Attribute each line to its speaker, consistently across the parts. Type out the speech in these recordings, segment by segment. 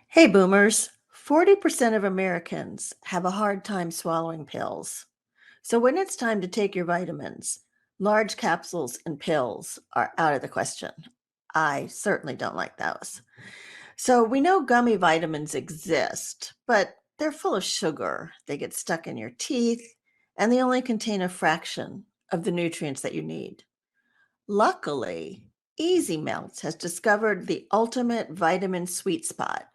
Speaker 1: Hey, boomers. 40% of Americans have a hard time swallowing pills. So when it's time to take your vitamins, large capsules and pills are out of the question. I certainly don't like those. So we know gummy vitamins exist, but they're full of sugar. They get stuck in your teeth, and they only contain a fraction of the nutrients that you need. Luckily, Easy Melts has discovered the ultimate vitamin sweet spot.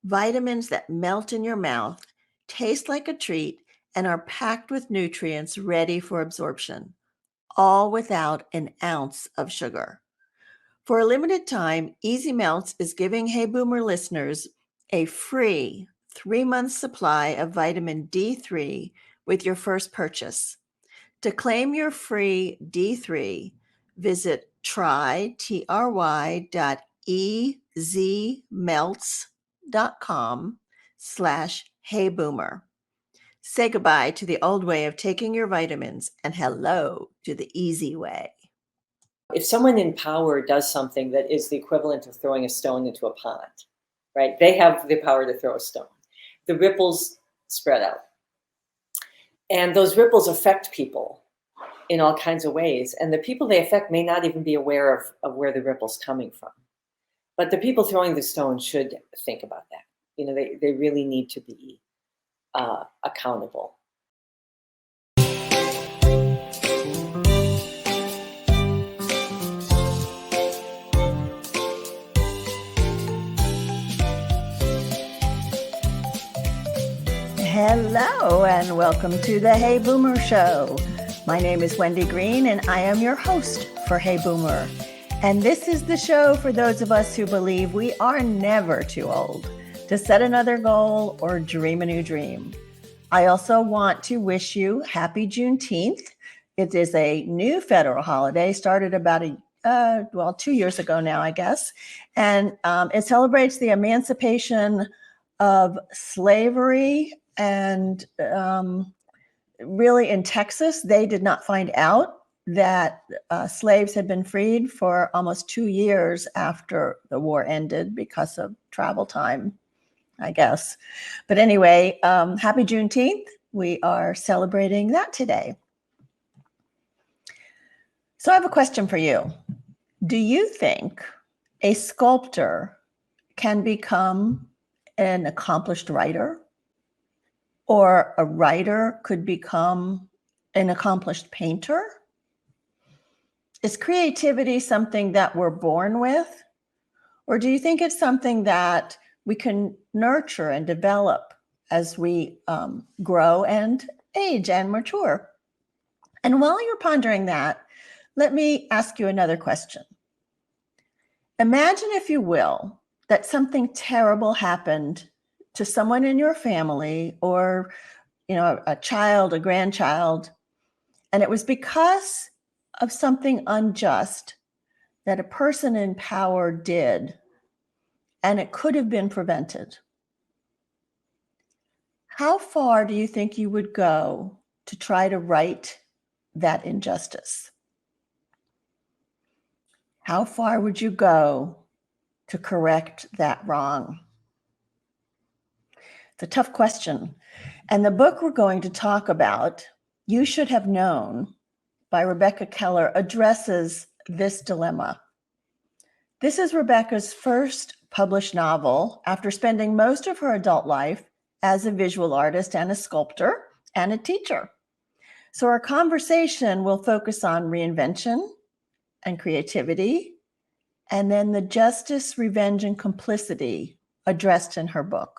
Speaker 1: Vitamins that melt in your mouth, taste like a treat, and are packed with nutrients ready for absorption, all without an ounce of sugar. For a limited time, Easy Melts is giving Hey Boomer listeners a free 3-month supply of vitamin D3 with your first purchase. To claim your free D3, visit try.easymelts.com/heyboomer. Say goodbye to the old way of taking your vitamins and hello to the easy way.
Speaker 2: If someone in power does something that is the equivalent of throwing a stone into a pond, right? They have the power to throw a stone. The ripples spread out. And those ripples affect people in all kinds of ways. And the people they affect may not even be aware of where the ripple's coming from. But the people throwing the stone should think about that. You know, they really need to be accountable.
Speaker 1: Hello and welcome to the Hey Boomer Show. My name is Wendy Green and I am your host for Hey Boomer. And this is the show for those of us who believe we are never too old to set another goal or dream a new dream. I also want to wish you happy Juneteenth. It is a new federal holiday, started about 2 years ago now, I guess. And it celebrates the emancipation of slavery. And really in Texas, they did not find out that slaves had been freed for almost 2 years after the war ended because of travel time, I guess. But anyway, happy Juneteenth. We are celebrating that today. So I have a question for you. Do you think a sculptor can become an accomplished writer? Or a writer could become an accomplished painter? Is creativity something that we're born with? Or do you think it's something that we can nurture and develop as we grow and age and mature? And while you're pondering that, let me ask you another question. Imagine, if you will, that something terrible happened to someone in your family or, a child, a grandchild, and it was because of something unjust that a person in power did, and it could have been prevented. How far do you think you would go to try to right that injustice? How far would you go to correct that wrong? It's a tough question. And the book we're going to talk about, You Should Have Known, by Rebecca Keller, addresses this dilemma. This is Rebecca's first published novel after spending most of her adult life as a visual artist and a sculptor and a teacher. So our conversation will focus on reinvention and creativity, and then the justice, revenge, and complicity addressed in her book.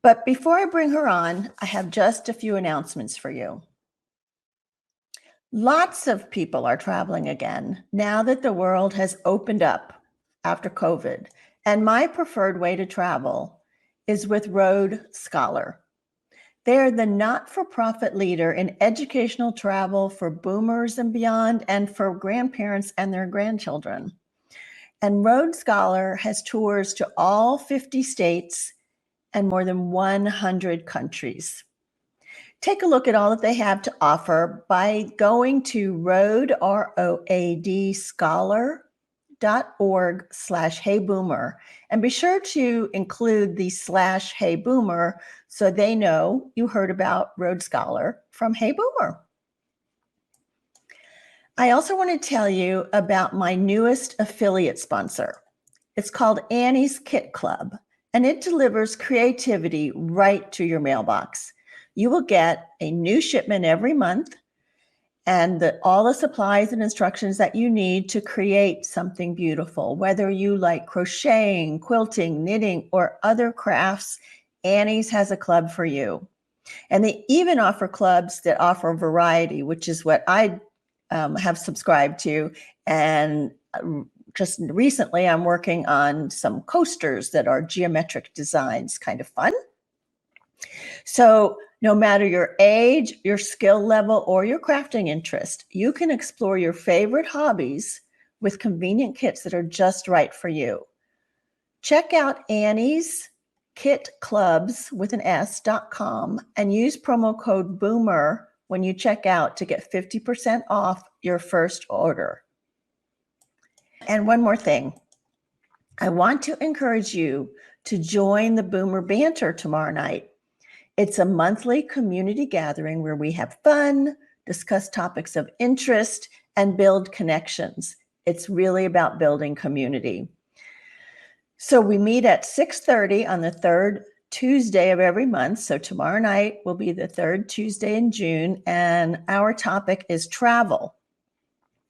Speaker 1: But before I bring her on, I have just a few announcements for you. Lots of people are traveling again now that the world has opened up after COVID. And my preferred way to travel is with Road Scholar. They're the not-for-profit leader in educational travel for boomers and beyond, and for grandparents and their grandchildren. And Road Scholar has tours to all 50 states and more than 100 countries. Take a look at all that they have to offer by going to road, wendy.org/heyboomer. And be sure to include the /heyboomer so they know you heard about Rhodes Scholar from Hey Boomer. I also want to tell you about my newest affiliate sponsor. It's called Annie's Kit Club, and it delivers creativity right to your mailbox. You will get a new shipment every month and all the supplies and instructions that you need to create something beautiful. Whether you like crocheting, quilting, knitting, or other crafts, Annie's has a club for you. And they even offer clubs that offer variety, which is what I have subscribed to. And just recently, I'm working on some coasters that are geometric designs, kind of fun. So no matter your age, your skill level, or your crafting interest, you can explore your favorite hobbies with convenient kits that are just right for you. Check out Annie's kitclubs with an S.com and use promo code BOOMER when you check out to get 50% off your first order. And one more thing. I want to encourage you to join the Boomer Banter tomorrow night. It's a monthly community gathering where we have fun, discuss topics of interest, and build connections. It's really about building community. So we meet at 6:30 on the third Tuesday of every month. So tomorrow night will be the third Tuesday in June, and our topic is travel.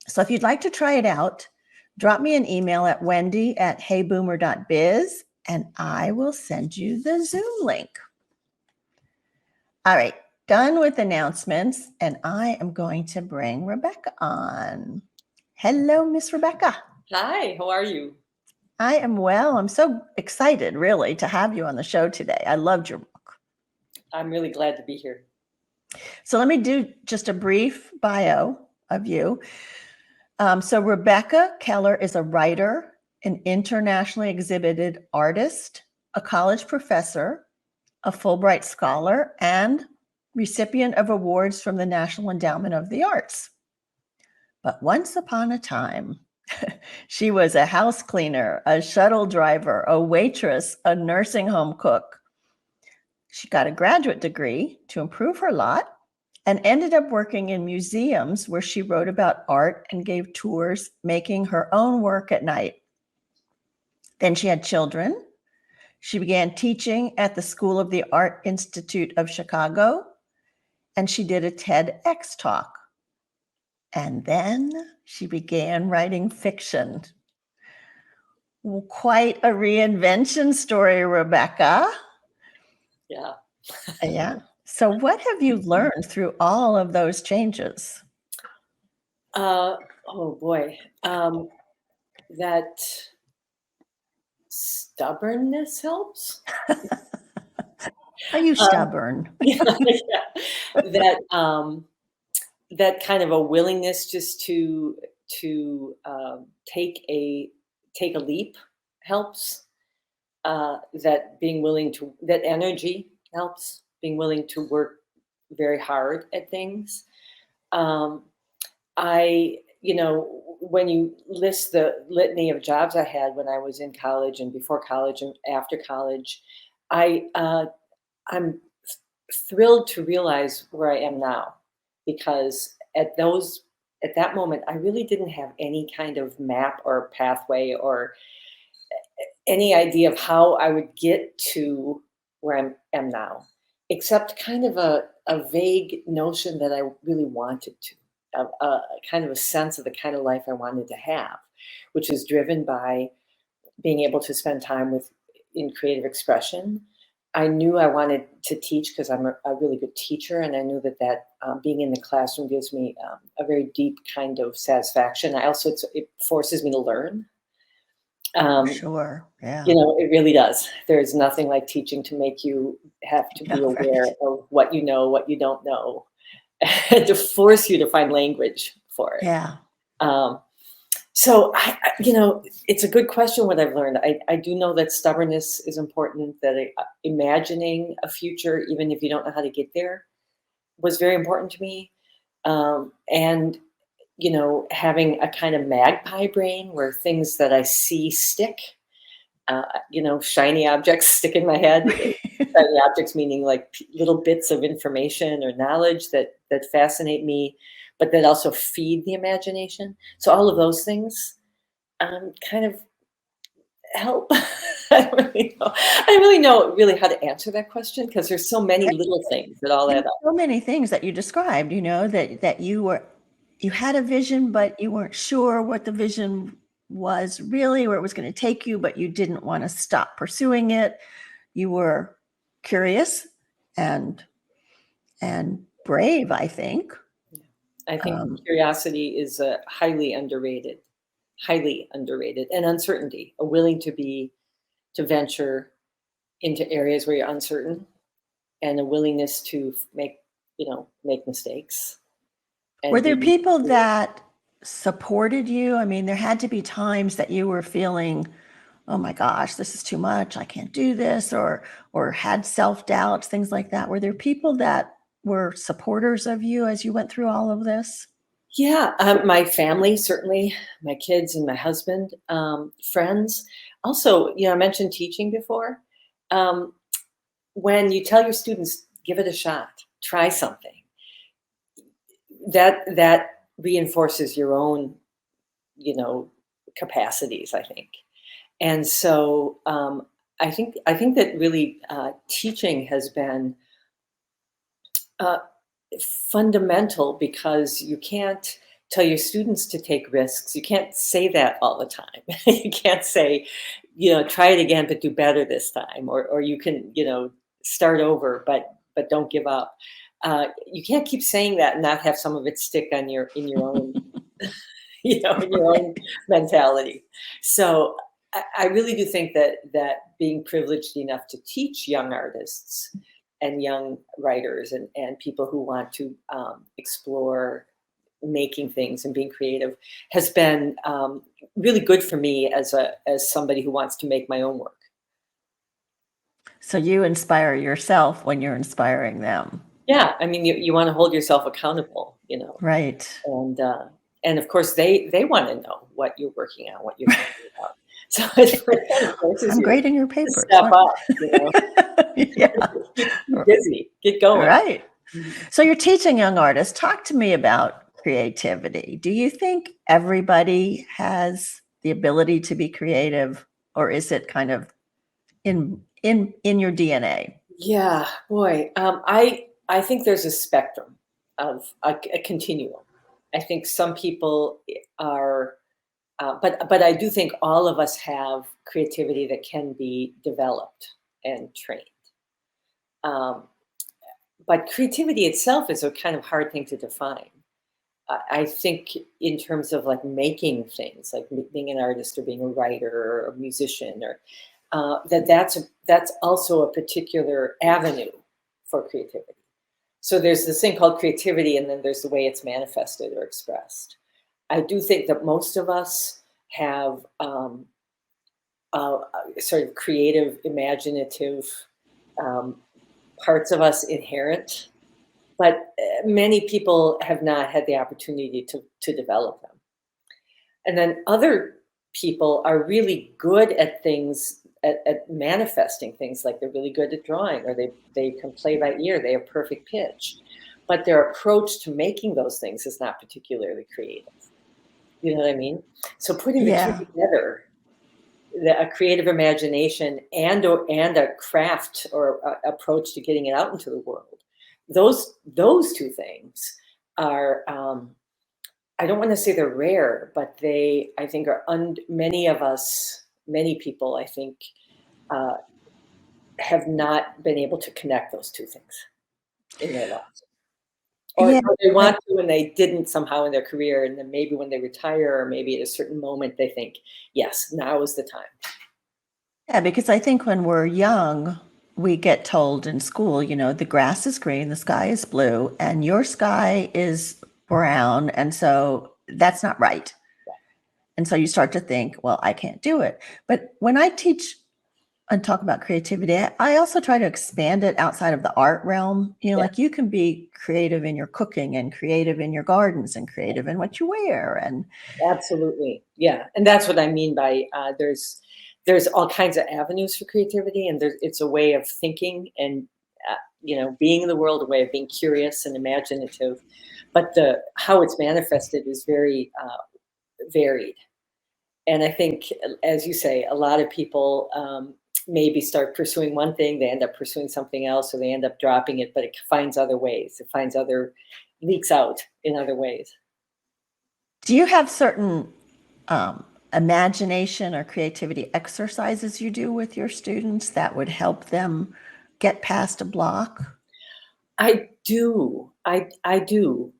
Speaker 1: So if you'd like to try it out, drop me an email at wendy@heyboomer.biz, and I will send you the Zoom link. All right, done with announcements, and I am going to bring Rebecca on. Hello, Miss Rebecca.
Speaker 2: Hi, how are you?
Speaker 1: I am well. I'm so excited, really, to have you on the show today. I loved your book.
Speaker 2: I'm really glad to be here.
Speaker 1: So let me do just a brief bio of you. So Rebecca Keller is a writer, an internationally exhibited artist, a college professor, a Fulbright scholar, and recipient of awards from the National Endowment of the Arts. But once upon a time, she was a house cleaner, a shuttle driver, a waitress, a nursing home cook. She got a graduate degree to improve her lot and ended up working in museums where she wrote about art and gave tours, making her own work at night. Then she had children. She began teaching at the School of the Art Institute of Chicago, and she did a TEDx talk. And then she began writing fiction. Quite a reinvention story, Rebecca.
Speaker 2: Yeah.
Speaker 1: Yeah. So what have you learned through all of those changes?
Speaker 2: Oh boy. That stubbornness helps.
Speaker 1: Are you stubborn?
Speaker 2: Yeah. That that kind of a willingness just to take a leap helps. That being willing to that energy helps. Being willing to work very hard at things. When you list the litany of jobs I had when I was in college and before college and after college, I'm thrilled to realize where I am now, because at that moment I really didn't have any kind of map or pathway or any idea of how I would get to where I am now, except kind of a vague notion that I really wanted to, a kind of a sense of the kind of life I wanted to have, which is driven by being able to spend time in creative expression. I knew I wanted to teach because I'm a really good teacher, and I knew that being in the classroom gives me a very deep kind of satisfaction. It forces me to learn.
Speaker 1: Sure. Yeah.
Speaker 2: It really does. There's nothing like teaching to make you have to be aware of what you know, what you don't know, and to force you to find language for it.
Speaker 1: Yeah.
Speaker 2: So it's a good question what I've learned. I do know that stubbornness is important, that imagining a future, even if you don't know how to get there, was very important to me. And having a kind of magpie brain where things that I see stick, shiny objects stick in my head. Shiny objects meaning like little bits of information or knowledge that fascinate me, but that also feed the imagination. So all of those things kind of help. I don't really know. I don't really know really how to answer that question because there's so many little things that all add up.
Speaker 1: So many things that you described, that you had a vision, but you weren't sure what the vision was really, where it was going to take you, but you didn't want to stop pursuing it. You were curious and brave, I think.
Speaker 2: I think curiosity is highly underrated, and uncertainty, a willing to venture into areas where you're uncertain, and a willingness to make mistakes.
Speaker 1: Were
Speaker 2: And
Speaker 1: there people that supported you? I mean, there had to be times that you were feeling, oh my gosh, this is too much. I can't do this, or had self-doubts, things like that. Were there people that were supporters of you as you went through all of this?
Speaker 2: Yeah, my family, certainly, my kids and my husband, friends. Also, I mentioned teaching before. Um, when you tell your students, give it a shot, try something, that reinforces your own, capacities, I think. And so I think that really teaching has been uh, fundamental because you can't tell your students to take risks. You can't say that all the time. You can't say, try it again, but do better this time, or you can, start over, but don't give up. You can't keep saying that and not have some of it stick in your own, in your own mentality. So I really do think that being privileged enough to teach young artists and young writers and people who want to explore making things and being creative has been really good for me as somebody who wants to make my own work.
Speaker 1: So you inspire yourself when you're inspiring them.
Speaker 2: Yeah, I mean, you want to hold yourself accountable,
Speaker 1: Right.
Speaker 2: and of course they want to know what you're working on, what you're thinking about. So it kind of forces
Speaker 1: I'm
Speaker 2: you
Speaker 1: grading your
Speaker 2: to
Speaker 1: papers.
Speaker 2: step up,
Speaker 1: Yeah.
Speaker 2: keep busy, get going.
Speaker 1: Right.
Speaker 2: Mhm.
Speaker 1: So you're teaching young artists. Talk to me about creativity. Do you think everybody has the ability to be creative, or is it kind of in your DNA?
Speaker 2: Yeah, boy, I think there's a spectrum of a continuum. I think some people are, but I do think all of us have creativity that can be developed and trained. Um, but creativity itself is a kind of hard thing to define. I think in terms of like making things, like being an artist or being a writer or a musician, or that's also a particular avenue for creativity. So there's this thing called creativity, and then there's the way it's manifested or expressed. I do think that most of us have sort of creative, imaginative um, parts of us inherent, but many people have not had the opportunity to develop them. And then other people are really good at things, at manifesting things, like they're really good at drawing, or they can play by ear, they have perfect pitch, but their approach to making those things is not particularly creative. You know what I mean? So putting the two
Speaker 1: Yeah.
Speaker 2: together, a creative imagination and a craft or approach to getting it out into the world, those two things are I don't want to say they're rare, but they, I think, are many of us, many people, I think, uh, have not been able to connect those two things in their lives.
Speaker 1: Yeah.
Speaker 2: Or they want to and they didn't somehow in their career, and then maybe when they retire or maybe at a certain moment they think, yes, now is the time.
Speaker 1: Yeah, because I think when we're young, we get told in school, the grass is green, the sky is blue, and your sky is brown. And so that's not right. And so you start to think, well, I can't do it. But when I teach and talk about creativity, I also try to expand it outside of the art realm.
Speaker 2: Yeah,
Speaker 1: Like you can be creative in your cooking and creative in your gardens and creative in what you wear. And
Speaker 2: absolutely. Yeah, and that's what I mean by there's all kinds of avenues for creativity, and it's a way of thinking and being in the world, a way of being curious and imaginative. But the how it's manifested is very varied. And I think, as you say, a lot of people maybe start pursuing one thing, they end up pursuing something else, or they end up dropping it, but it finds other ways. It finds other leaks out in other ways.
Speaker 1: do you have certain imagination or creativity exercises you do with your students that would help them get past a block?
Speaker 2: I do. I do.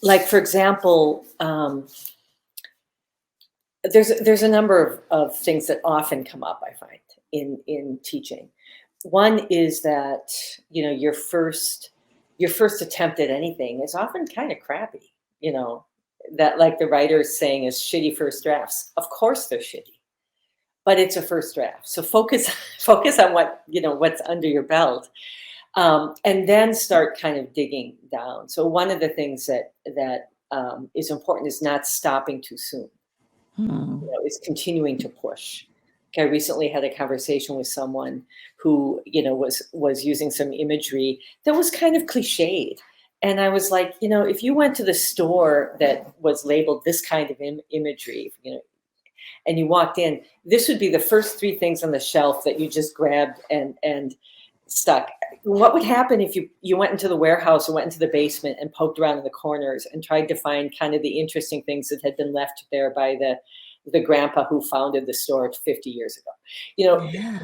Speaker 2: Like for example, there's a number of things that often come up, I find, in teaching. One is that your first attempt at anything is often kind of crappy. You know that, like the writer is saying, is shitty first drafts. Of course they're shitty, but it's a first draft. So focus focus on what's under your belt, and then start kind of digging down. So one of the things that is important is not stopping too soon.
Speaker 1: Hmm.
Speaker 2: Is continuing to push. I recently had a conversation with someone who, was using some imagery that was kind of cliched. And I was like, if you went to the store that was labeled this kind of imagery, and you walked in, this would be the first three things on the shelf that you just grabbed and stuck. What would happen if you went into the warehouse or went into the basement and poked around in the corners and tried to find kind of the interesting things that had been left there by the grandpa who founded the store 50 years ago? You know,
Speaker 1: Yeah.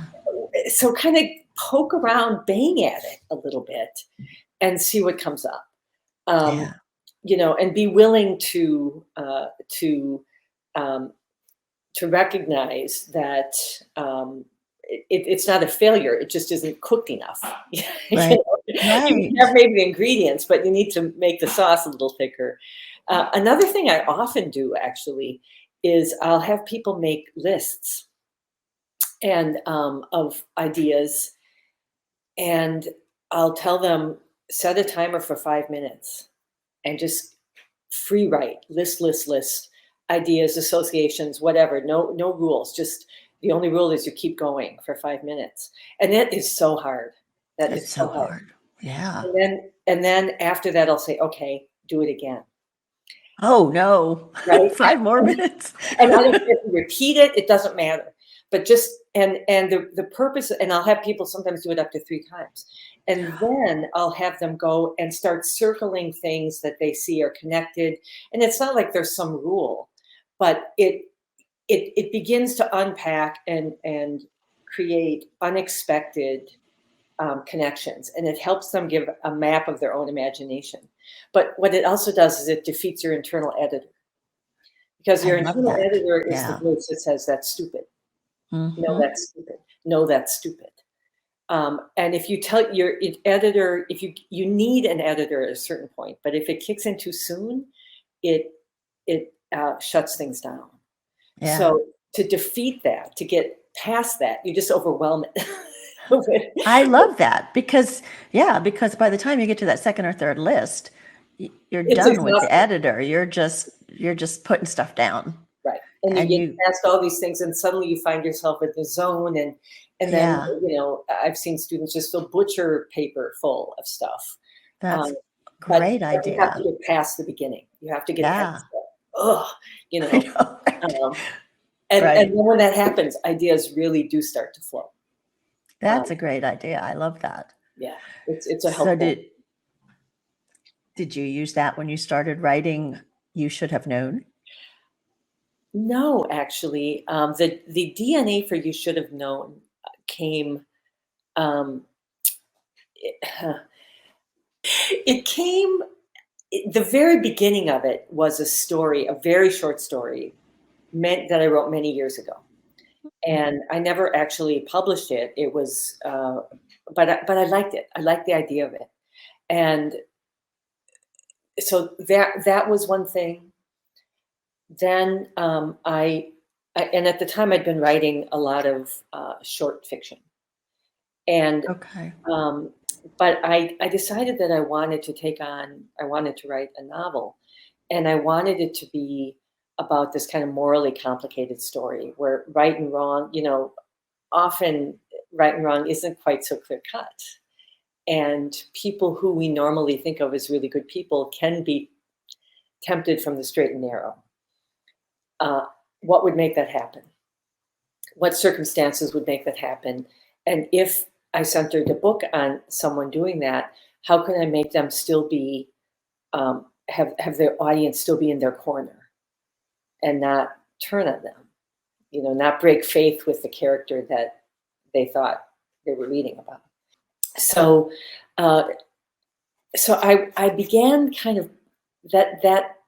Speaker 2: so kind of poke around, bang at it a little bit and see what comes up. Um,
Speaker 1: Yeah.
Speaker 2: and be willing um, to recognize that it's not a failure. It just isn't cooked enough.
Speaker 1: Right.
Speaker 2: You
Speaker 1: Right.
Speaker 2: have maybe the ingredients, but you need to make the sauce a little thicker. Another thing I often do actually is I'll have people make lists and of ideas, and I'll tell them set a timer for 5 minutes and just free write, list ideas, associations, whatever. No rules. Just the only rule is you keep going for 5 minutes, and that is so hard. That
Speaker 1: It's
Speaker 2: is
Speaker 1: so
Speaker 2: so hard.
Speaker 1: hard. Yeah.
Speaker 2: And then after that, I'll say, okay, do it again,
Speaker 1: Oh, no.
Speaker 2: right?
Speaker 1: 5 more minutes.
Speaker 2: And I don't care if you repeat it; it doesn't matter. But just and the purpose, and I'll have people sometimes do it up to 3 times, and then I'll have them go and start circling things that they see are connected. And it's not like there's some rule, but it begins to unpack and create unexpected connections, and it helps them give a map of their own imagination. But what it also does is it defeats your internal editor, because
Speaker 1: I
Speaker 2: your
Speaker 1: love
Speaker 2: internal
Speaker 1: that.
Speaker 2: editor is the
Speaker 1: Yeah.
Speaker 2: voice that says that's stupid. No,
Speaker 1: Mhm.
Speaker 2: that's stupid. No, that's stupid. And if you tell your editor, if you need an editor at a certain point, but if it kicks in too soon, it shuts things down.
Speaker 1: Yeah.
Speaker 2: So to defeat that, to get past that, you just overwhelm it. with-
Speaker 1: I love that because yeah, because by the time you get to that second or third list, you're
Speaker 2: it's
Speaker 1: done with the
Speaker 2: exhausting,
Speaker 1: editor. You're just putting stuff down.
Speaker 2: right? And you
Speaker 1: And
Speaker 2: get
Speaker 1: you
Speaker 2: past all these things, and suddenly you find yourself in the zone, and then
Speaker 1: yeah,
Speaker 2: I've seen students just fill butcher paper full of stuff.
Speaker 1: that's
Speaker 2: Um, but
Speaker 1: great
Speaker 2: you have to
Speaker 1: idea.
Speaker 2: get past the beginning. You have to get past
Speaker 1: Yeah.
Speaker 2: the, ugh, you
Speaker 1: I
Speaker 2: know.
Speaker 1: know, right?
Speaker 2: Um, and
Speaker 1: Right.
Speaker 2: then when that happens, ideas really do start to flow.
Speaker 1: That's
Speaker 2: Um,
Speaker 1: a great idea. I love that.
Speaker 2: yeah, it's a
Speaker 1: So
Speaker 2: helpful.
Speaker 1: did you use that when you started writing You Should Have Known?
Speaker 2: No, actually, the DNA for you should have known came. Um, it, it came. The very beginning of it was a story, a very short story, meant that I wrote many years ago, and I never actually published it. It was, but I liked it. I liked the idea of it, and so that was one thing. Then I and at the time I'd been writing a lot of short fiction. And
Speaker 1: Okay.
Speaker 2: but I decided that I wanted to write a novel, and I wanted it to be about this kind of morally complicated story where right and wrong, often right and wrong isn't quite so clear cut. And people who we normally think of as really good people can be tempted from the straight and narrow. Uh, what would make that happen? What circumstances would make that happen? And if I centered the book on someone doing that, how can I make them still be have their audience still be in their corner and not turn on them? Not break faith with the character that they thought they were reading about. So, uh, so I began kind of that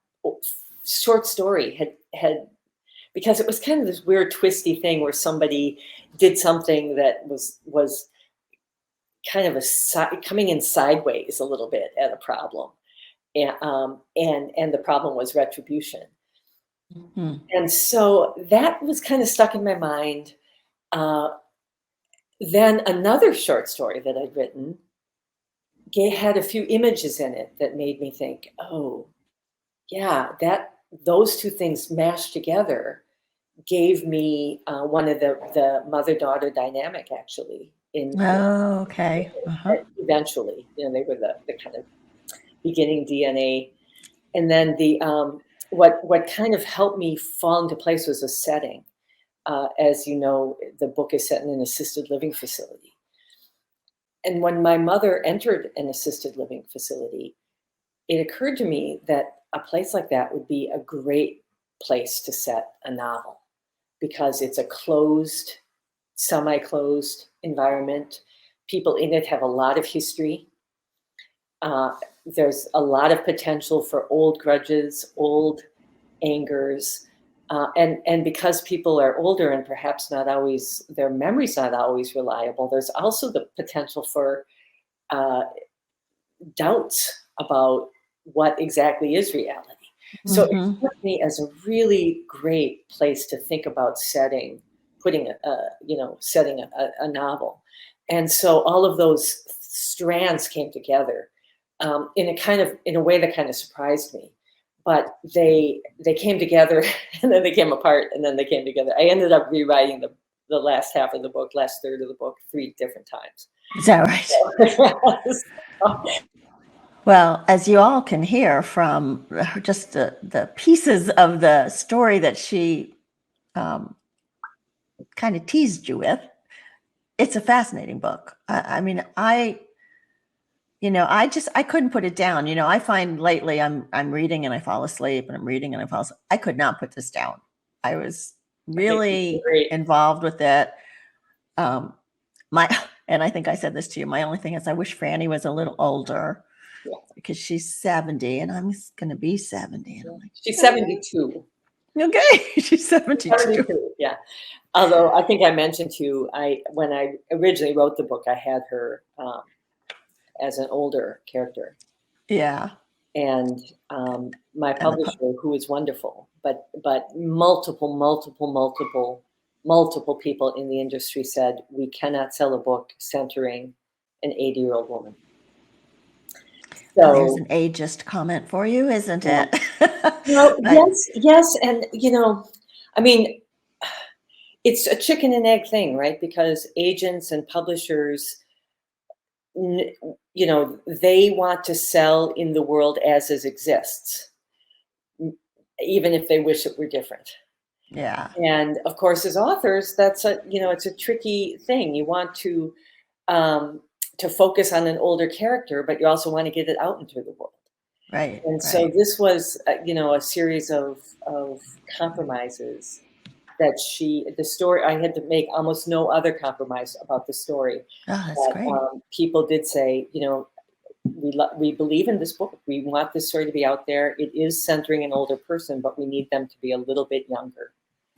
Speaker 2: short story had because it was kind of this weird twisty thing where somebody did something that was kind of coming in sideways a little bit at a problem, and the problem was retribution.
Speaker 1: Mhm.
Speaker 2: And so that was kind of stuck in my mind. Uh, then another short story that I'd written had a few images in it that made me think, oh, yeah, that those two things mashed together gave me one of the mother-daughter dynamic, actually,
Speaker 1: Oh, okay. Uh-huh.
Speaker 2: eventually. They were the kind of beginning DNA. And then what kind of helped me fall into place was a setting. As you know, the book is set in an assisted living facility. And when my mother entered an assisted living facility, it occurred to me that a place like that would be a great place to set a novel because it's a closed, semi-closed environment. People in it have a lot of history. There's a lot of potential for old grudges, old angers, and because people are older and perhaps not always their memory's not always reliable. There's also the potential for uh, doubts about what exactly is reality. So it
Speaker 1: Mhm.
Speaker 2: struck me as a really great place to think about putting setting a novel. And so all of those strands came together in a way that kind of surprised me. But they came together and then they came apart and then they came together. I ended up rewriting the last half of the book, last third of the book, 3 different times.
Speaker 1: Is that right? Well, as you all can hear from just the pieces of the story that she um, kind of teased you with, it's a fascinating book. I mean, I couldn't put it down. I find lately I'm reading and I fall asleep and I'm reading and I fall asleep. I could not put this down. I was really
Speaker 2: Great.
Speaker 1: involved with it. Um, my and I think I said this to you. My only thing is I wish Franny was a little older
Speaker 2: Yeah.
Speaker 1: because she's 70 and I'm going to be 70. And I'm like,
Speaker 2: She's 72.
Speaker 1: okay, she's 72.
Speaker 2: 72, yeah. Although I think I mentioned to you, when I originally wrote the book, I had her as an older character,
Speaker 1: Yeah.
Speaker 2: and my
Speaker 1: And
Speaker 2: publisher, who is wonderful, but multiple people in the industry said we cannot sell a book centering an 80-year-old woman.
Speaker 1: well, there's
Speaker 2: So,
Speaker 1: an ageist comment for you, isn't
Speaker 2: yeah.
Speaker 1: it?
Speaker 2: Well,
Speaker 1: But
Speaker 2: yes, and I mean, it's a chicken and egg thing, right? Because agents and publishers, they want to sell in the world as it exists, even if they wish it were different.
Speaker 1: yeah,
Speaker 2: And of course, as authors, it's a tricky thing. You want um, to focus on an older character, but you also want to get it out into the world.
Speaker 1: right,
Speaker 2: And so
Speaker 1: right.
Speaker 2: this was, a series of compromises the story, I had to make almost no other compromise about the story.
Speaker 1: Oh, that's
Speaker 2: But
Speaker 1: great.
Speaker 2: people did say, we believe in this book. We want this story to be out there. It is centering an older person, but we need them to be a little bit younger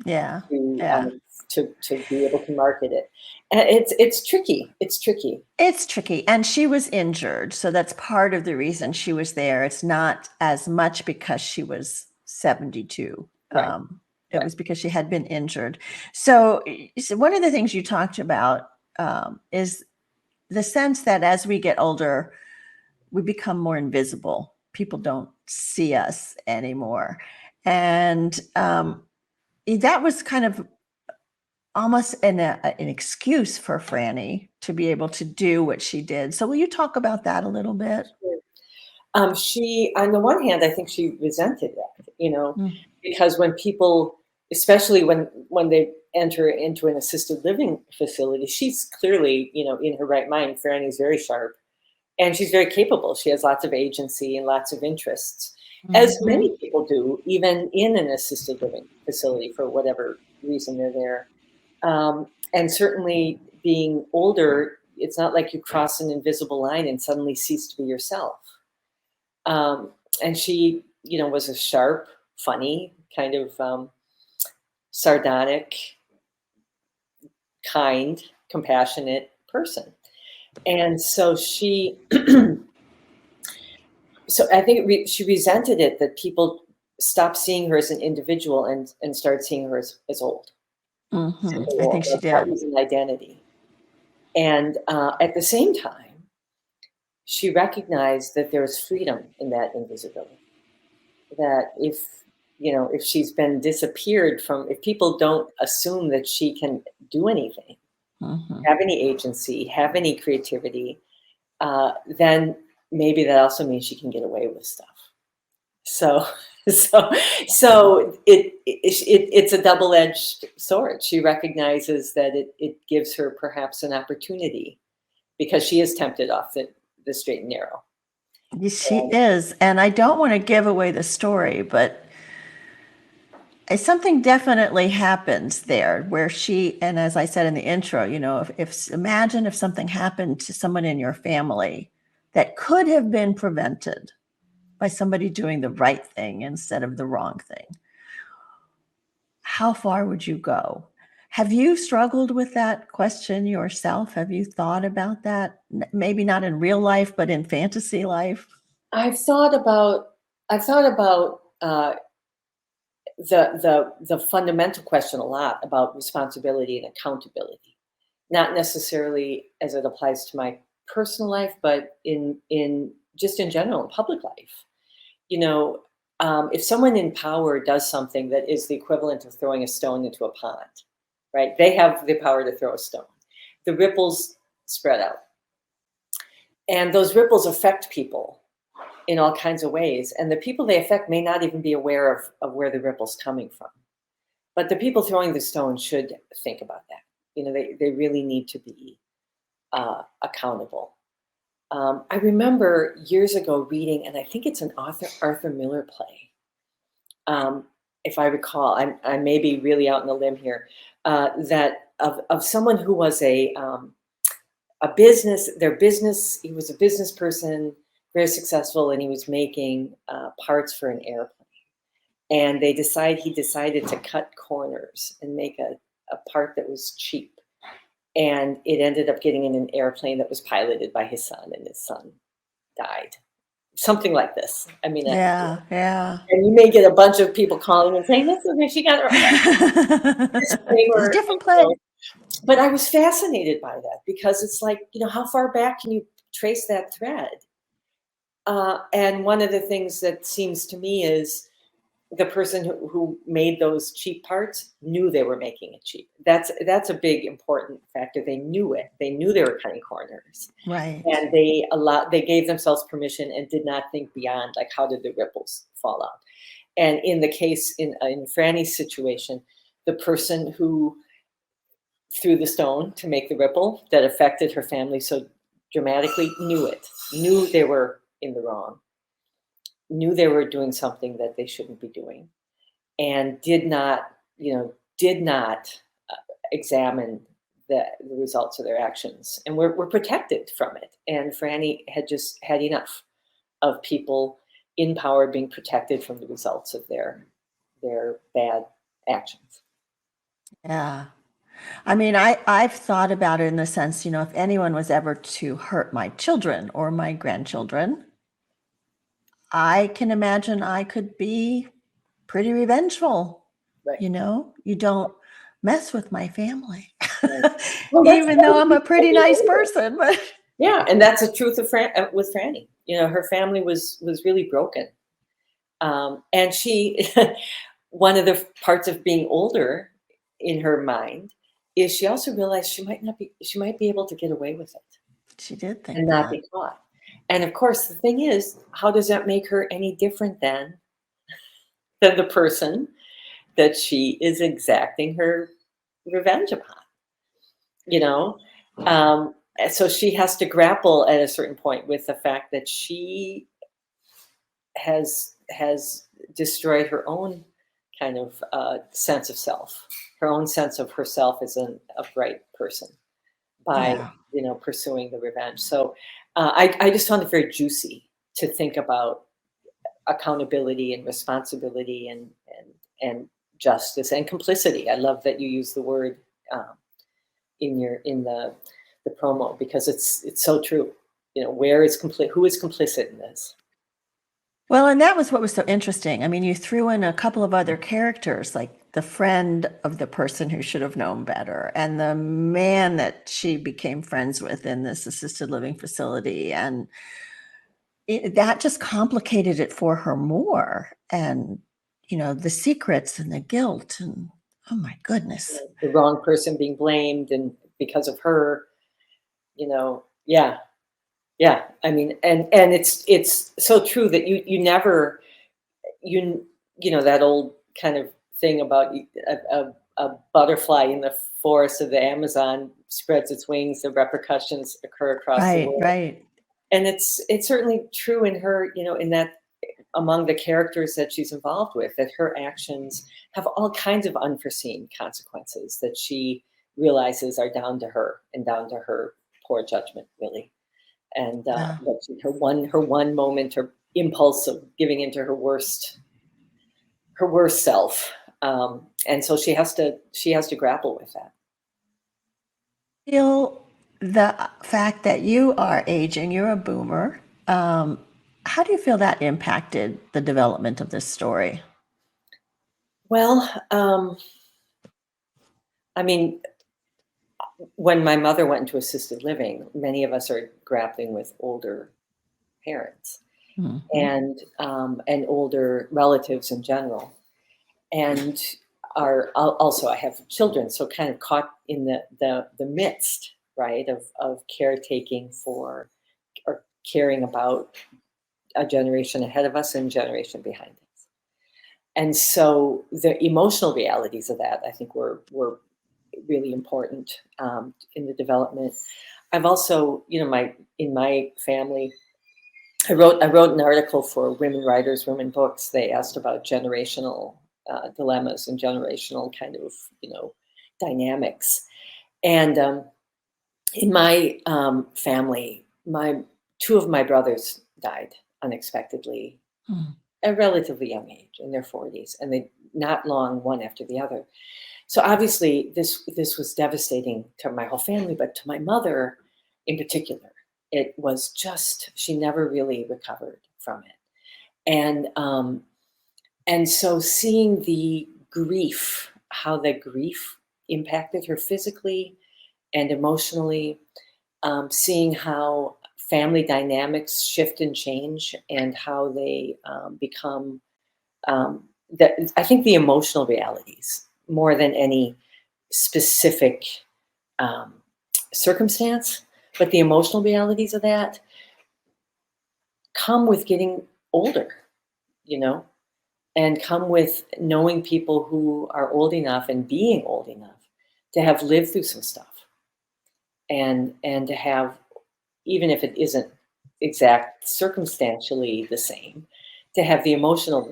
Speaker 1: Yeah,
Speaker 2: to
Speaker 1: yeah.
Speaker 2: to be able to market it. And it's tricky. It's tricky.
Speaker 1: It's tricky. And she was injured. So that's part of the reason she was there. It's not as much because she was 72.
Speaker 2: Right.
Speaker 1: it was because she had been injured. So one of the things you talked about is the sense that as we get older, we become more invisible. People don't see us anymore. And that was kind of almost an excuse for Franny to be able to do what she did. So will you talk about that a little bit?
Speaker 2: She, on the one hand, I think she resented that,
Speaker 1: Mm.
Speaker 2: because when people, especially when they enter into an assisted living facility, she's clearly, in her right mind. Franny's very sharp, and she's very capable. She has lots of agency and lots of interests, as
Speaker 1: Mhm.
Speaker 2: many people do, even in an assisted living facility for whatever reason they're there. And certainly, being older, it's not like you cross an invisible line and suddenly cease to be yourself. Um, and she, was a sharp, funny, kind of sardonic, kind, compassionate person. And so so I think she resented it that people stopped seeing her as an individual and started seeing her as old,
Speaker 1: Mhm.
Speaker 2: simply
Speaker 1: I think
Speaker 2: old,
Speaker 1: she
Speaker 2: not
Speaker 1: did.
Speaker 2: losing identity. And at the same time, she recognized that there was freedom in that invisibility. That if she's been disappeared from, if people don't assume that she can do anything,
Speaker 1: Mhm.
Speaker 2: have any agency, have any creativity, then maybe that also means she can get away with stuff. So, it's a double-edged sword. She recognizes that it gives her perhaps an opportunity because she is tempted off the straight and narrow.
Speaker 1: She is, and I don't want to give away the story, but something definitely happens there where she, and as I said in the intro, if imagine if something happened to someone in your family that could have been prevented by somebody doing the right thing instead of the wrong thing, how far would you go? Have you struggled with that question yourself? Have you thought about that? Maybe not in real life, but in fantasy life?
Speaker 2: I've thought about the fundamental question a lot about responsibility and accountability, not necessarily as it applies to my personal life, but in just in general in public life. You know, if someone in power does something that is the equivalent of throwing a stone into a pond, right? They have the power to throw a stone. The ripples spread out, and those ripples affect people in all kinds of ways. And the people they affect may not even be aware of where the ripple's coming from. But the people throwing the stone should think about that. They really need to be accountable. I remember years ago reading, and I think it's an Arthur Miller play. If I recall, I may be really out on a limb here. That of someone who was a business, their business. He was a business person, very successful, and he was making parts for an airplane. And he decided to cut corners and make a part that was cheap. And it ended up getting in an airplane that was piloted by his son, and his son died. Something like this. I mean,
Speaker 1: Yeah, yeah.
Speaker 2: and you may get a bunch of people calling and saying, "This is where she got it right."
Speaker 1: It's a
Speaker 2: Disclaimer,
Speaker 1: different play.
Speaker 2: but I was fascinated by that because it's like, how far back can you trace that thread? And one of the things that seems to me is the person who made those cheap parts knew they were making it cheap. That's a big important factor. They knew it. They knew they were cutting corners,
Speaker 1: Right.
Speaker 2: and they gave themselves permission and did not think beyond, like, how did the ripples fall out. And in the case in Franny's situation, the person who threw the stone to make the ripple that affected her family so dramatically knew they were in the wrong, knew they were doing something that they shouldn't be doing, and did not examine the results of their actions, and were protected from it. And Franny had just had enough of people in power being protected from the results of their bad actions.
Speaker 1: Yeah. I mean, I've thought about it in the sense, if anyone was ever to hurt my children or my grandchildren, I can imagine I could be pretty revengeful.
Speaker 2: Right.
Speaker 1: You don't mess with my family,
Speaker 2: Right. Well, that's
Speaker 1: even though I'm a pretty
Speaker 2: getting
Speaker 1: nice
Speaker 2: older.
Speaker 1: person. But
Speaker 2: Yeah, and that's the truth of with Franny. Her family was really broken, and she one of the parts of being older in her mind is she also realized she might be able to get away with it
Speaker 1: she did
Speaker 2: and
Speaker 1: think
Speaker 2: not
Speaker 1: that.
Speaker 2: be caught. And of course, the thing is, how does that make her any different than the person that she is exacting her revenge upon? You know, so she has to grapple at a certain point with the fact that she has destroyed her own kind of sense of self, her own sense of herself as an upright person by
Speaker 1: Yeah.
Speaker 2: pursuing the revenge. So I just found it very juicy to think about accountability and responsibility and justice and complicity. I love that you use the word in the promo, because it's so true. Who is complicit in this?
Speaker 1: Well, and that was what was so interesting. I mean, you threw in a couple of other characters, like the friend of the person who should have known better, and the man that she became friends with in this assisted living facility. And that just complicated it for her more. And, the secrets and the guilt and, oh my goodness.
Speaker 2: The wrong person being blamed, and because of her, yeah. Yeah, I mean, and it's so true that you never that old kind of thing about a butterfly in the forest of the Amazon spreads its wings, the repercussions occur across the
Speaker 1: Right,
Speaker 2: world.
Speaker 1: right.
Speaker 2: And it's certainly true in her, in that, among the characters that she's involved with, that her actions have all kinds of unforeseen consequences that she realizes are down to her and down to her poor judgment, really. And
Speaker 1: Yeah.
Speaker 2: her one moment, her impulse of giving into her worst self, and so she has to grapple with that.
Speaker 1: Feel the fact that you are aging, you're a boomer. How do you feel that impacted the development of this story?
Speaker 2: Well, I mean, when my mother went into assisted living, many of us are grappling with older parents
Speaker 1: Mhm.
Speaker 2: and older relatives in general, and also I have children, so kind of caught in the midst, right, of caretaking for, or caring about, a generation ahead of us and generation behind us. And so the emotional realities of that, I think, were really important, in the development. I've also, in my family, I wrote an article for Women Writers, Women Books. They asked about generational dilemmas and generational kind of dynamics. And in my family, my two of my brothers died unexpectedly
Speaker 1: Mhm.
Speaker 2: at a relatively young age, in their 40s, and they not long one after the other. So obviously, this was devastating to my whole family, but to my mother in particular, it was just, she never really recovered from it. And so seeing how the grief impacted her physically and emotionally, seeing how family dynamics shift and change, and how they become, I think the emotional realities, more than any specific um, circumstance, but the emotional realities of that come with getting older, you know, and come with knowing people who are old enough and being old enough to have lived through some stuff, and to have, even if it isn't exact circumstantially the same, to have the emotional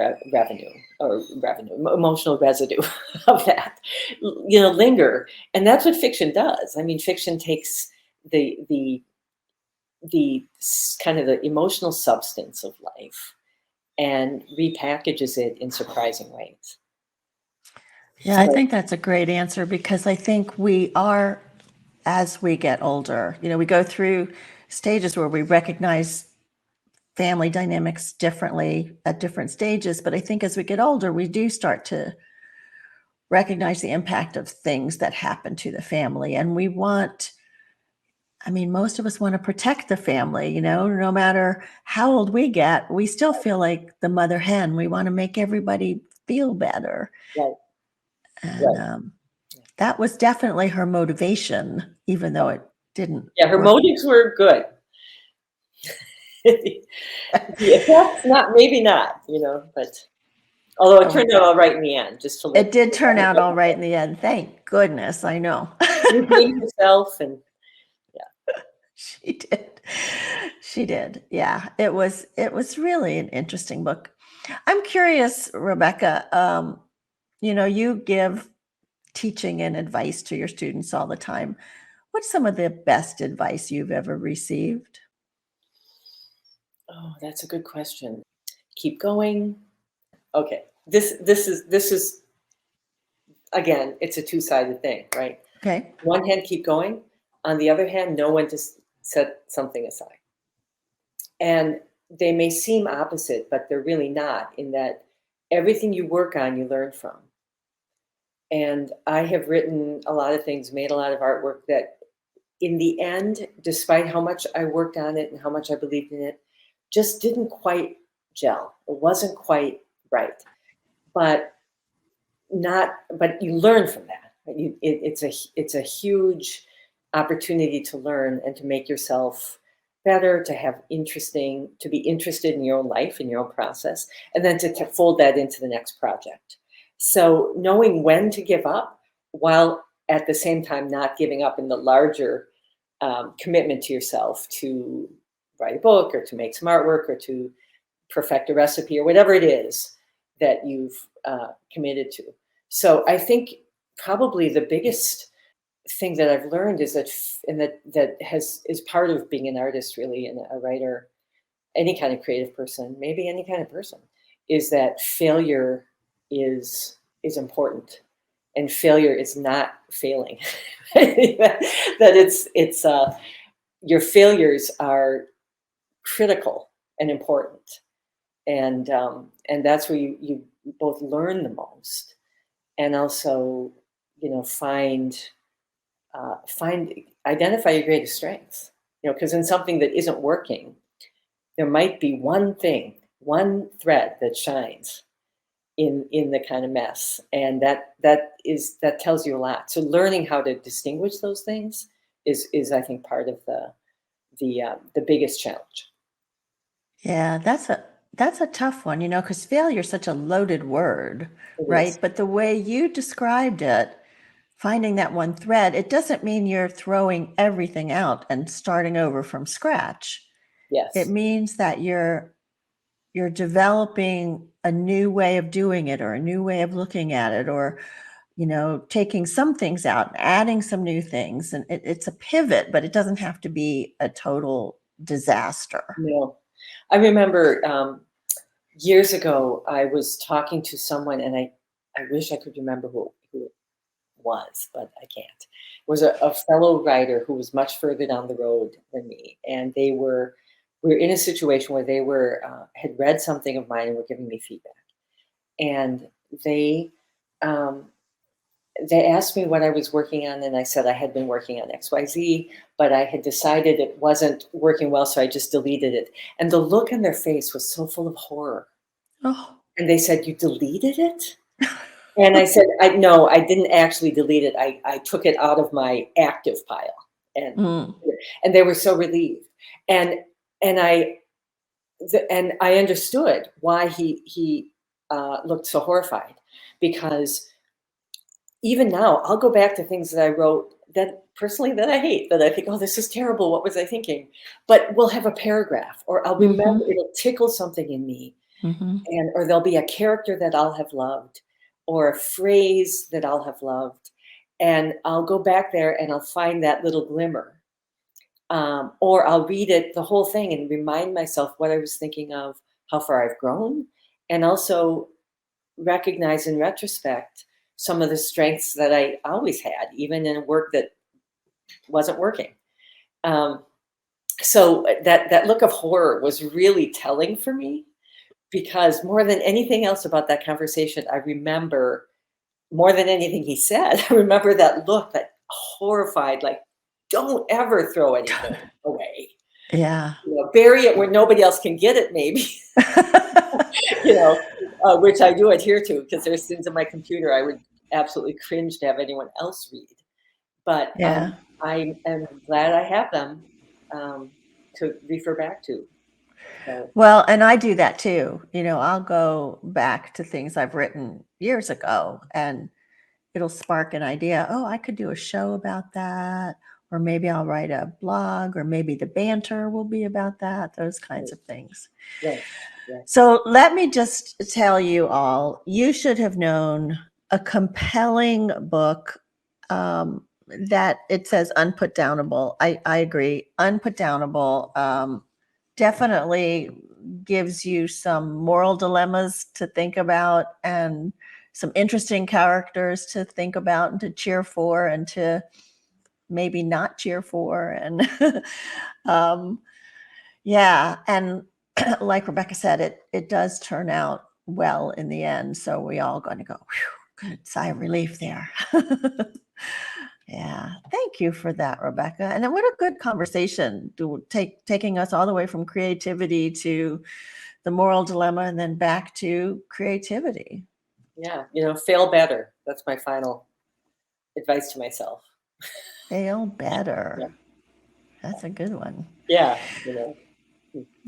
Speaker 2: emotional residue of that, linger. And that's what fiction does. I mean, fiction takes the kind of the emotional substance of life and repackages it in surprising ways.
Speaker 1: Yeah, I
Speaker 2: So
Speaker 1: think that's a great answer, because I think we are, as we get older, we go through stages where we recognize family dynamics differently at different stages. But I think as we get older, we do start to recognize the impact of things that happen to the family. And we want, I mean, most of us want to protect the family, no matter how old we get, we still feel like the mother hen. We want to make everybody feel better.
Speaker 2: Right.
Speaker 1: And
Speaker 2: Right.
Speaker 1: that was definitely her motivation, even though it didn't
Speaker 2: Yeah, her
Speaker 1: work.
Speaker 2: motives were good. The effects, not maybe not, but although it
Speaker 1: Oh,
Speaker 2: turned out all right in the end, just to let
Speaker 1: it did turn out all right in the end. Thank goodness, I know.
Speaker 2: redeem yourself and
Speaker 1: She did. She did. Yeah, it was really an interesting book. I'm curious, Rebecca, you give teaching and advice to your students all the time. What's some of the best advice you've ever received?
Speaker 2: oh, that's a good question. Keep going. Okay. This is again, it's a two-sided thing, right?
Speaker 1: Okay.
Speaker 2: On one hand, keep going. On the other hand, know when to set something aside. And they may seem opposite, but they're really not, in that everything you work on, you learn from. And I have written a lot of things, made a lot of artwork that in the end, despite how much I worked on it and how much I believed in it, just didn't quite gel. It wasn't quite right. But but you learn from that. It's a huge opportunity to learn and to make yourself better, to be interested in your own life, in your own process, and then to fold that into the next project. So knowing when to give up, while at the same time not giving up in the larger commitment to yourself to write a book or to make some artwork or to perfect a recipe or whatever it is that you've committed to. So I think probably the biggest thing that I've learned is that is part of being an artist, really, and a writer, any kind of creative person, maybe any kind of person, is that failure is important, and failure is not failing. That it's your failures are critical and important, and that's where you both learn the most, and also find identify your greatest strengths. Because in something that isn't working, there might be one thing, one thread that shines in the kind of mess, and that tells you a lot. So learning how to distinguish those things is I think part of the biggest challenge.
Speaker 1: Yeah, that's a tough one, because failure is such a loaded word,
Speaker 2: It is.
Speaker 1: right? But the way you described it, finding that one thread, it doesn't mean you're throwing everything out and starting over from scratch. It
Speaker 2: Yes.
Speaker 1: means that you're developing a new way of doing it or a new way of looking at it, or taking some things out and adding some new things. And it's a pivot, but it doesn't have to be a total disaster.
Speaker 2: No. I remember years ago, I was talking to someone, and I wish I could remember who it was, but I can't. It was a fellow writer who was much further down the road than me, and we were in a situation where they had read something of mine and were giving me feedback, and they um, they asked me what I was working on, and I said I had been working on XYZ, but I had decided it wasn't working well, so I just deleted it. And the look on their face was so full of horror.
Speaker 1: Oh.
Speaker 2: And they said, "You deleted it?" And I said, No, I didn't actually delete it. I took it out of my active pile." And
Speaker 1: Mm.
Speaker 2: and they were so relieved. And and I and I understood why he looked so horrified, because even now, I'll go back to things that I wrote that personally that I hate, that I think, "Oh, this is terrible. What was I thinking?" But we'll have a paragraph, or I'll remember,
Speaker 1: Mhm.
Speaker 2: it'll tickle something in me,
Speaker 1: Mhm.
Speaker 2: or there'll be a character that I'll have loved, or a phrase that I'll have loved, and I'll go back there and I'll find that little glimmer, or I'll read it, the whole thing, and remind myself what I was thinking of, how far I've grown, and also recognize in retrospect some of the strengths that I always had, even in work that wasn't working. Um, so that look of horror was really telling for me, because more than anything else about that conversation, I remember more than anything he said, I remember that look, that horrified, like, don't ever throw anything away.
Speaker 1: Yeah.
Speaker 2: Bury it where nobody else can get it, maybe. Which I do adhere to, because there's things in my computer I would absolutely cringe to have anyone else read. But
Speaker 1: Yeah.
Speaker 2: I am glad I have them to refer back to. So,
Speaker 1: Well, and I do that too. I'll go back to things I've written years ago and it'll spark an idea. Oh, I could do a show about that. Or maybe I'll write a blog, or maybe the banter will be about that, those kinds
Speaker 2: right,
Speaker 1: of things.
Speaker 2: right, right.
Speaker 1: So let me just tell you all, you should have known a compelling book that it says unputdownable. I agree. Unputdownable definitely gives you some moral dilemmas to think about and some interesting characters to think about and to cheer for and to maybe not cheer for. And um, yeah, and like Rebecca said, it does turn out well in the end. So we all going to go, whew, good sigh of relief there. Yeah, thank you for that, Rebecca. And then what a good conversation to taking us all the way from creativity to the moral dilemma and then back to creativity.
Speaker 2: Yeah, fail better. That's my final advice to myself.
Speaker 1: Fail
Speaker 2: Yeah,
Speaker 1: better. That's a good one.
Speaker 2: yeah.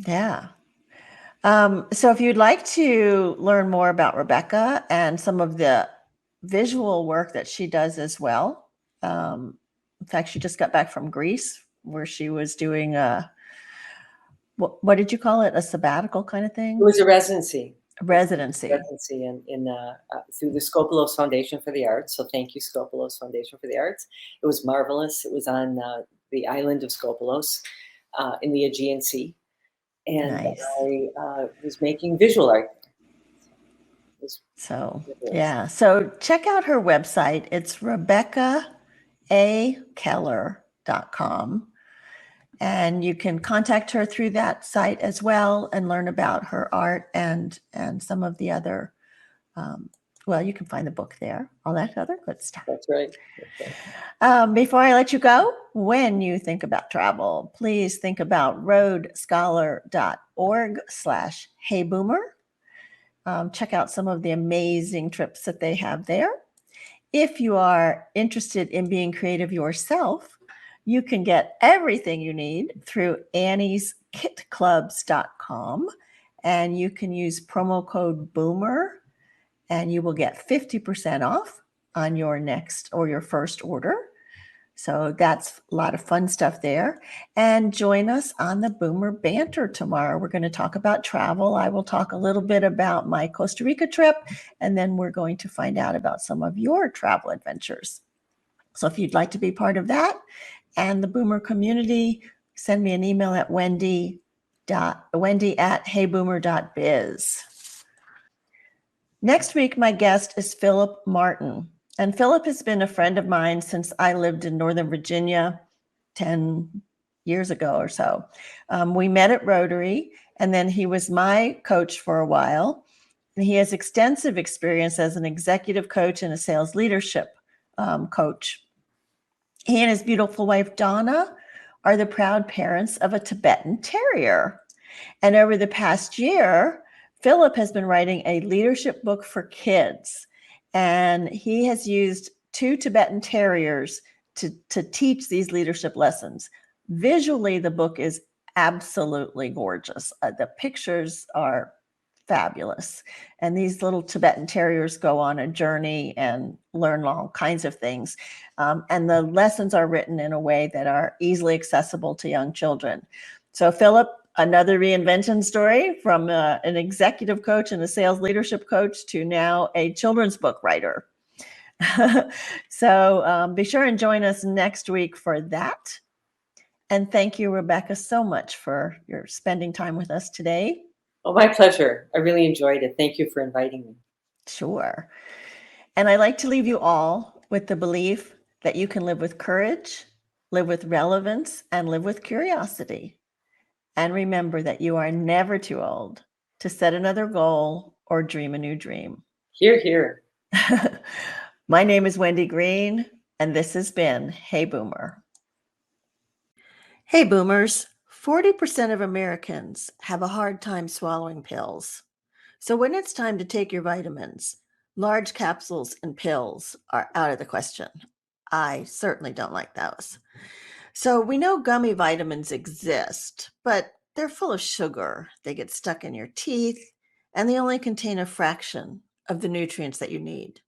Speaker 1: Yeah. So if you'd like to learn more about Rebecca and some of the visual work that she does as well, in fact, she just got back from Greece where she was doing what did you call it? A sabbatical kind of
Speaker 2: It
Speaker 1: thing?
Speaker 2: was a residency.
Speaker 1: Residency.
Speaker 2: Residency in through the Skopelos Foundation for the Arts. So thank you, Skopelos Foundation for the Arts. It was marvelous. It was on the island of Skopelos in the Aegean Sea, and
Speaker 1: Nice.
Speaker 2: I was making visual art. It was
Speaker 1: So,
Speaker 2: marvelous.
Speaker 1: yeah. So check out her website. It's RebeccaAKeller.com. And you can contact her through that site as well and learn about her art and some of the other, well, you can find the book there, all that other good stuff.
Speaker 2: That's right. That's right.
Speaker 1: Before I let you go, when you think about travel, please think about roadscholar.org/heyboomer. Check out some of the amazing trips that they have there. If you are interested in being creative yourself, you can get everything you need through annieskitclubs.com, and you can use promo code BOOMER and you will get 50% off on your next or your first order. So that's a lot of fun stuff there. And join us on the Boomer Banter tomorrow. We're going to talk about travel. I will talk a little bit about my Costa Rica trip, and then we're going to find out about some of your travel adventures. So if you'd like to be part of that and the Boomer community, send me an email at wendy@heyboomer.biz. Next week, my guest is Philip Martin. And Philip has been a friend of mine since I lived in Northern Virginia 10 years ago or so. We met at Rotary, and then he was my coach for a while. And he has extensive experience as an executive coach and a sales leadership coach. He and his beautiful wife, Donna, are the proud parents of a Tibetan Terrier. And over the past year, Philip has been writing a leadership book for kids. And he has used 2 Tibetan Terriers to teach these leadership lessons. Visually, the book is absolutely gorgeous. The pictures are fabulous. And these little Tibetan Terriers go on a journey and learn all kinds of things. And the lessons are written in a way that are easily accessible to young children. So Philip, another reinvention story from an executive coach and a sales leadership coach to now a children's book writer. So be sure and join us next week for that. And thank you, Rebecca, so much for your spending time with us today.
Speaker 2: Oh, my pleasure. I really enjoyed it. Thank you for inviting me.
Speaker 1: Sure. And I like to leave you all with the belief that you can live with courage, live with relevance, and live with curiosity. And remember that you are never too old to set another goal or dream a new dream.
Speaker 2: Hear, hear.
Speaker 1: My name is Wendy Green, and this has been Hey Boomer. Hey Boomers, 40% of Americans have a hard time swallowing pills. So when it's time to take your vitamins, large capsules and pills are out of the question. I certainly don't like those. So we know gummy vitamins exist, but they're full of sugar. They get stuck in your teeth, and they only contain a fraction of the nutrients that you need.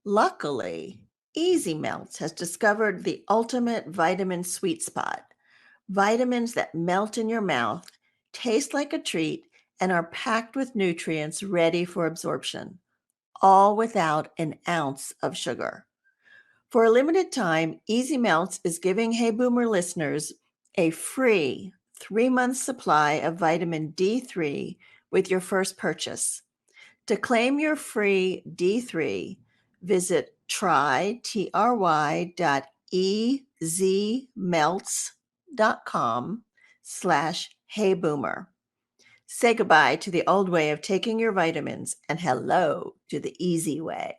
Speaker 1: Luckily, Easy Melts has discovered the ultimate vitamin sweet spot. Vitamins that melt in your mouth, taste like a treat, and are packed with nutrients ready for absorption, all without an ounce of sugar. For a limited time, Easy Melts is giving Hey Boomer listeners a free 3-month supply of vitamin D3 with your first purchase. To claim your free D3, visit try.easymelts.com/heyboomer. Say goodbye to the old way of taking your vitamins and hello to the easy way.